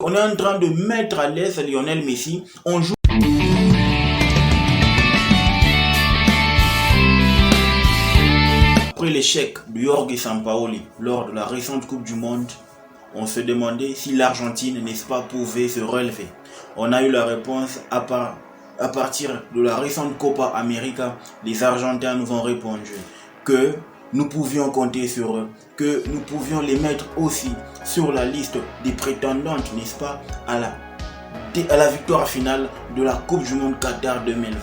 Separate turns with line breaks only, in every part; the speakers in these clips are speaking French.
On est en train de mettre à l'aise Lionel Messi. On joue. Après l'échec de Jorge Sampaoli lors de la récente Coupe du Monde, on se demandait si l'Argentine, n'est-ce pas, pouvait se relever. On a eu la réponse à partir de la récente Copa América. Les Argentins nous ont répondu que nous pouvions compter sur eux, que nous pouvions les mettre aussi sur la liste des prétendantes, n'est-ce pas, à la victoire finale de la Coupe du Monde Qatar 2022.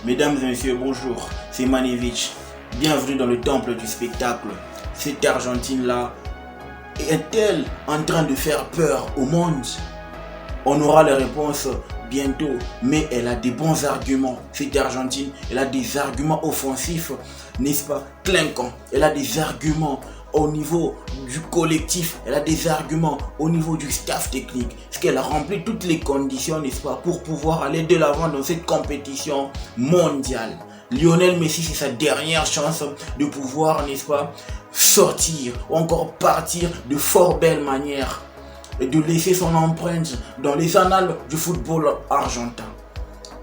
Mesdames et messieurs, bonjour, c'est Manevich. Bienvenue dans le temple du spectacle. Cette Argentine-là est-elle en train de faire peur au monde? On aura les réponses bientôt, mais elle a des bons arguments. Cette Argentine, elle a des arguments offensifs, n'est-ce pas, clinquants. Elle a des arguments au niveau du collectif, elle a des arguments au niveau du staff technique. Est-ce qu'elle a rempli toutes les conditions, n'est-ce pas, pour pouvoir aller de l'avant dans cette compétition mondiale? Lionel Messi, c'est sa dernière chance de pouvoir, n'est-ce pas, sortir ou encore partir de fort belle manière et de laisser son empreinte dans les annales du football argentin.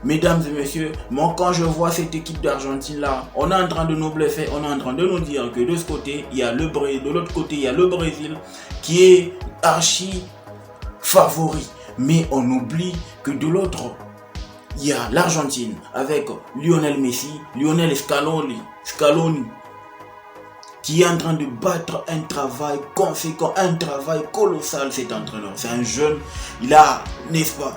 Mesdames et messieurs, moi quand je vois cette équipe d'Argentine là, on est en train de nous bluffer, on est en train de nous dire que de ce côté, il y a le Brésil, de l'autre côté, il y a le Brésil qui est archi favori. Mais on oublie que de l'autre, il y a l'Argentine avec Lionel Messi, Lionel Scaloni, qui est en train de battre un travail conséquent, un travail colossal, cet entraîneur. C'est un jeune, il a, n'est-ce pas,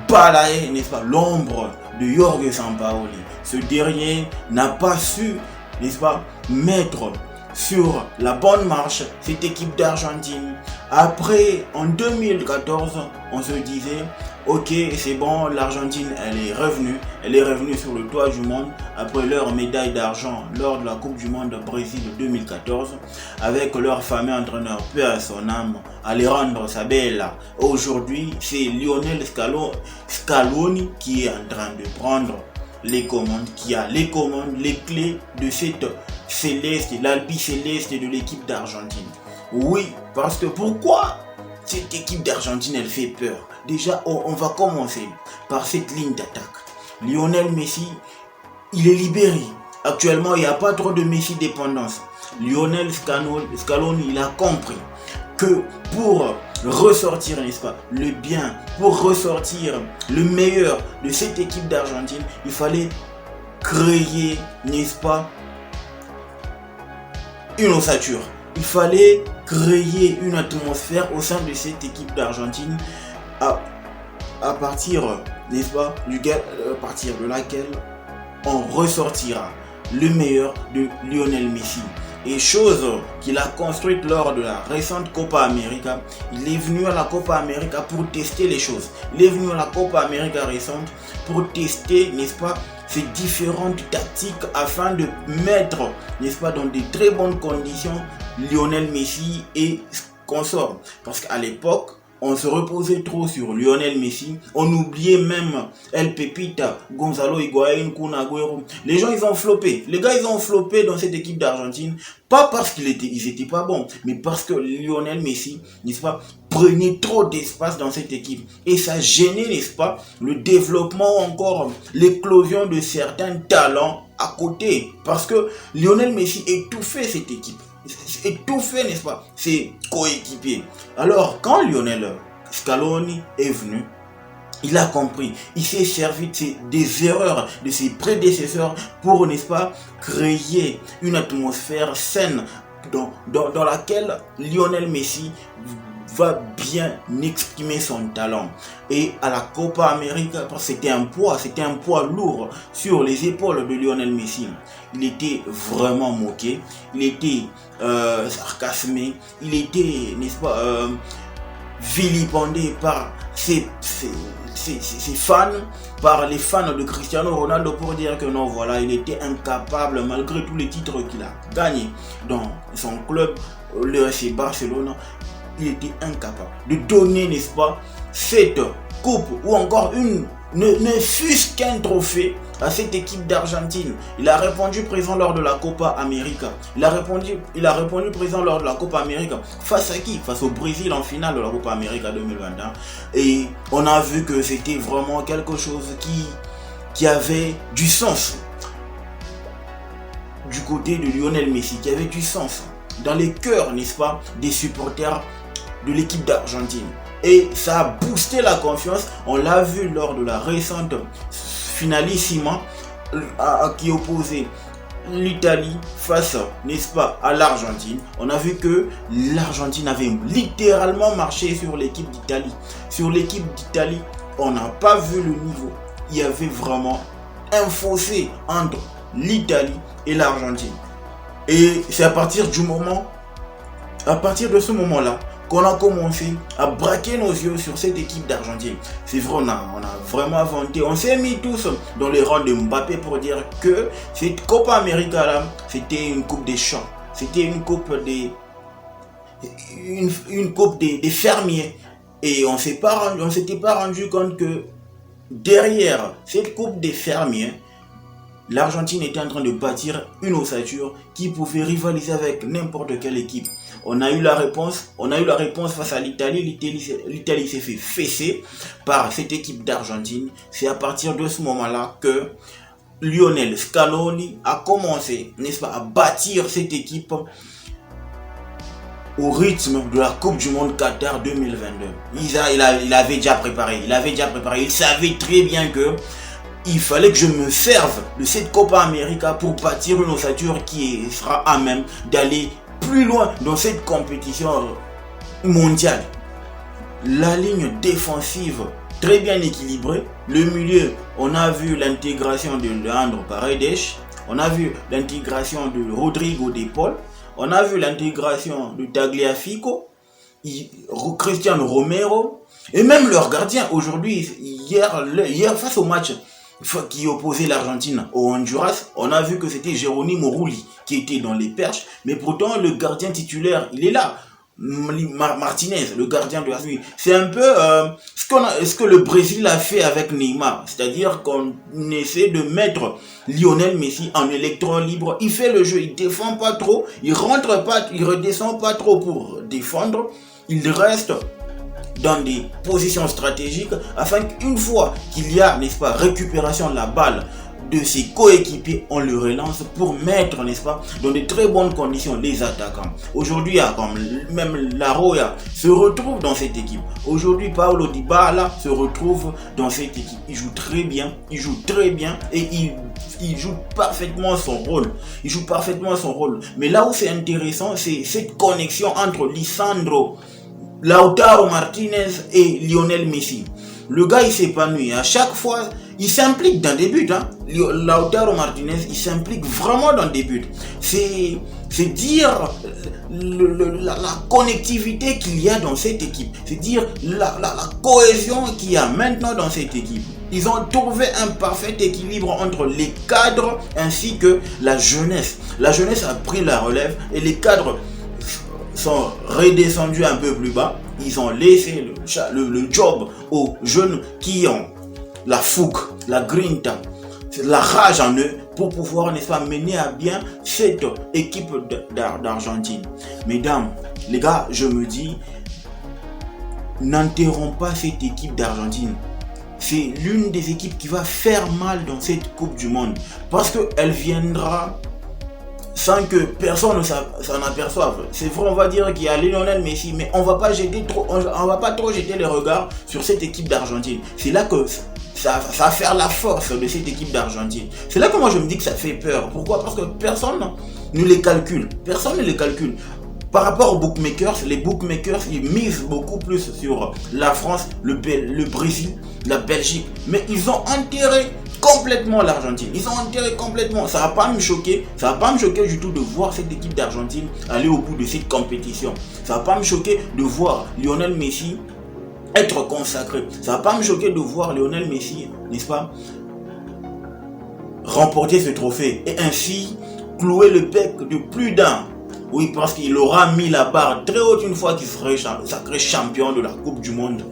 balayé, n'est-ce pas, l'ombre de Jorge Sampaoli. Ce dernier n'a pas su, n'est-ce pas, mettre sur la bonne marche cette équipe d'Argentine. Après, en 2014, on se disait, ok, c'est bon, l'Argentine, elle est revenue sur le toit du monde après leur médaille d'argent lors de la Coupe du Monde Brésil 2014, avec leur fameux entraîneur, peu à son âme, Alejandro Sabella. Aujourd'hui, c'est Lionel Scaloni qui est en train de prendre les commandes, qui a les commandes, les clés de cette céleste, l'albi-céleste de l'équipe d'Argentine. Oui, parce que pourquoi cette équipe d'Argentine, elle fait peur? Déjà, on va commencer par cette ligne d'attaque. Lionel Messi, il est libéré. Actuellement, il n'y a pas trop de Messi dépendance. Lionel Scaloni, il a compris que pour ressortir, n'est-ce pas, le bien, pour ressortir le meilleur de cette équipe d'Argentine, il fallait créer, n'est-ce pas, une ossature. Il fallait créer une atmosphère au sein de cette équipe d'Argentine à partir, n'est-ce pas, à partir de laquelle on ressortira le meilleur de Lionel Messi. Et chose qu'il a construite lors de la récente Copa América, il est venu à la Copa América pour tester les choses. Il est venu à la Copa América récente pour tester, n'est-ce pas, ces différentes tactiques afin de mettre, n'est-ce pas, dans de très bonnes conditions Lionel Messi et consorts. Parce qu'à l'époque, on se reposait trop sur Lionel Messi. On oubliait même El Pepita, Gonzalo Higuaín, Kun Agüero. Les gens, ils ont floppé. Les gars, ils ont floppé dans cette équipe d'Argentine. Pas parce qu'ils étaient pas bons, mais parce que Lionel Messi, n'est-ce pas, prenait trop d'espace dans cette équipe. Et ça gênait, n'est-ce pas, le développement, encore l'éclosion de certains talents à côté. Parce que Lionel Messi étouffait cette équipe. Étouffé, n'est-ce pas, ses coéquipiers. Alors, quand Lionel Scaloni est venu, il a compris, il s'est servi des erreurs de ses prédécesseurs pour, n'est-ce pas, créer une atmosphère saine dans laquelle Lionel Messi va bien exprimer son talent. Et à la Copa América, c'était un poids lourd sur les épaules de Lionel Messi. Il était vraiment moqué, il était sarcasmé, il était, n'est-ce pas, vilipendé par ses fans, par les fans de Cristiano Ronaldo, pour dire que non, voilà, il était incapable, malgré tous les titres qu'il a gagnés dans son club, le FC Barcelone. Il était incapable de donner, n'est-ce pas, cette coupe ou encore une ne fût-ce qu'un trophée à cette équipe d'Argentine. Il a répondu présent lors de la Copa América. Il a répondu présent lors de la Copa América. Face à qui? Face au Brésil en finale de la Copa América 2021. Et on a vu que c'était vraiment quelque chose qui avait du sens du côté de Lionel Messi, qui avait du sens dans les cœurs, n'est-ce pas, des supporters de l'équipe d'Argentine. Et ça a boosté la confiance. On l'a vu lors de la récente finalissima qui opposait l'Italie face, n'est-ce pas, à l'Argentine. On a vu que l'Argentine avait littéralement marché sur l'équipe d'Italie. Sur l'équipe d'Italie, on n'a pas vu le niveau. Il y avait vraiment un fossé entre l'Italie et l'Argentine. Et c'est à partir de ce moment-là, qu'on a commencé à braquer nos yeux sur cette équipe d'Argentine. C'est vrai, on a vraiment inventé, on s'est mis tous dans les rangs de Mbappé pour dire que cette Copa América là, c'était une coupe des champs, c'était une coupe des fermiers. Et on s'était pas rendu compte que derrière cette coupe des fermiers, l'Argentine était en train de bâtir une ossature qui pouvait rivaliser avec n'importe quelle équipe. On a eu la réponse face à l'Italie. L'Italie s'est fait fesser par cette équipe d'Argentine. C'est à partir de ce moment-là que Lionel Scaloni a commencé, n'est-ce pas, à bâtir cette équipe au rythme de la Coupe du Monde Qatar 2022. Il avait déjà préparé. Il savait très bien que il fallait que je me serve de cette Copa América pour bâtir une ossature qui sera à même d'aller plus loin dans cette compétition mondiale. La ligne défensive très bien équilibrée. Le milieu, on a vu l'intégration de Leandro Paredes. On a vu l'intégration de Rodrigo de Paul. On a vu l'intégration de Tagliafico, Cristiano Romero. Et même leur gardien aujourd'hui, hier face au match qui opposait l'Argentine au Honduras, on a vu que c'était Geronimo Rulli qui était dans les perches, mais pourtant le gardien titulaire, il est là. Martinez, le gardien de la suite. C'est un peu ce que le Brésil a fait avec Neymar, c'est-à-dire qu'on essaie de mettre Lionel Messi en électron libre. Il fait le jeu, il défend pas trop, il rentre pas, il redescend pas trop pour défendre, il reste dans des positions stratégiques afin qu'une fois qu'il y a, n'est-ce pas, récupération de la balle de ses coéquipiers, on le relance pour mettre, n'est-ce pas, dans de très bonnes conditions les attaquants. Aujourd'hui, comme même Laroya se retrouve dans cette équipe. Aujourd'hui, Paulo Dybala se retrouve dans cette équipe. Il joue très bien et il joue parfaitement son rôle. Mais là où c'est intéressant, c'est cette connexion entre Lisandro, Lautaro Martinez et Lionel Messi. Le gars, il s'épanouit. À chaque fois, il s'implique dans des buts. Lautaro Martinez, il s'implique vraiment dans des buts. C'est dire la connectivité qu'il y a dans cette équipe. C'est dire la cohésion qu'il y a maintenant dans cette équipe. Ils ont trouvé un parfait équilibre entre les cadres ainsi que la jeunesse. La jeunesse a pris la relève et les cadres sont redescendus un peu plus bas. Ils ont laissé le job aux jeunes qui ont la fougue, la grinta, la rage en eux pour pouvoir, n'est-ce pas, mener à bien cette équipe d'Argentine. Mesdames, les gars, je me dis, n'enterrons pas cette équipe d'Argentine. C'est l'une des équipes qui va faire mal dans cette Coupe du Monde parce qu'elle viendra sans que personne ne s'en aperçoive. C'est vrai, on va dire qu'il y a Lionel Messi, mais on va pas trop jeter les regards sur cette équipe d'Argentine. C'est là que ça va faire la force de cette équipe d'Argentine. C'est là que moi je me dis que ça fait peur. Pourquoi? Parce que personne ne les calcule. Par rapport aux bookmakers, les bookmakers, ils misent beaucoup plus sur la France, le Brésil, la Belgique. Mais ils ont enterré complètement l'Argentine. Ça va pas me choquer du tout de voir cette équipe d'Argentine aller au bout de cette compétition. Ça va pas me choquer de voir Lionel Messi être consacré. Ça va pas me choquer de voir Lionel Messi, n'est-ce pas, remporter ce trophée et ainsi clouer le bec de plus d'un. Oui, parce qu'il aura mis la barre très haute une fois qu'il serait sacré champion de la Coupe du Monde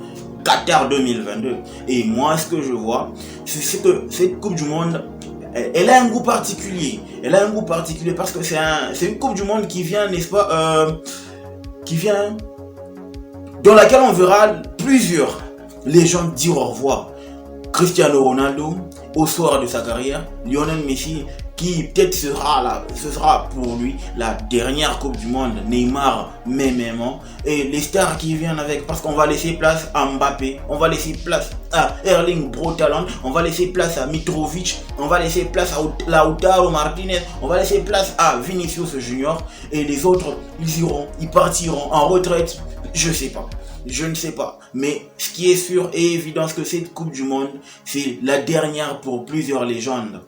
Qatar 2022. Et moi, ce que je vois, c'est que cette Coupe du Monde, elle a un goût particulier. Elle a un goût particulier parce que c'est une Coupe du Monde qui vient, n'est-ce pas, qui vient, dans laquelle on verra plusieurs légendes dire au revoir. Cristiano Ronaldo, au soir de sa carrière, Lionel Messi, qui peut-être ce sera pour lui la dernière Coupe du Monde, Neymar, même, et les stars qui viennent avec, parce qu'on va laisser place à Mbappé, on va laisser place à Erling Braut Haaland, on va laisser place à Mitrovic, on va laisser place à Lautaro Martinez, on va laisser place à Vinicius Junior, et les autres, ils partiront en retraite, je ne sais pas, mais ce qui est sûr et évident, c'est que cette Coupe du Monde, c'est la dernière pour plusieurs légendes.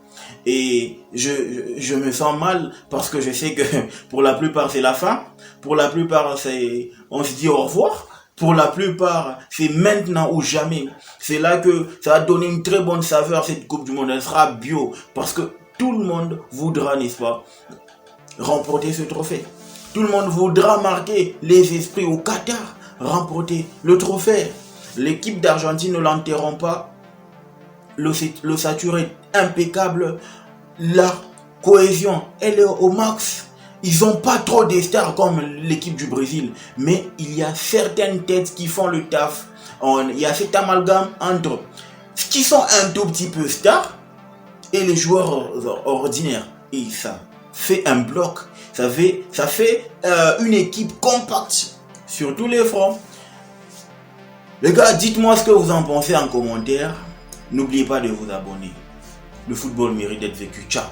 Et je me sens mal parce que je sais que pour la plupart c'est la fin, pour la plupart on se dit au revoir, pour la plupart c'est maintenant ou jamais. C'est là que ça va donner une très bonne saveur cette Coupe du Monde, elle sera bio parce que tout le monde voudra, n'est-ce pas, remporter ce trophée. Tout le monde voudra marquer les esprits au Qatar, remporter le trophée. L'équipe d'Argentine ne l'enterront pas. L'ossature est impeccable. La cohésion, elle est au max. Ils n'ont pas trop de stars comme l'équipe du Brésil. Mais il y a certaines têtes qui font le taf. Il y a cet amalgame entre ceux qui sont un tout petit peu stars et les joueurs ordinaires. Et ça fait un bloc. Ça fait une équipe compacte sur tous les fronts. Les gars, dites-moi ce que vous en pensez en commentaire. N'oubliez pas de vous abonner. Le football mérite d'être vécu. Ciao.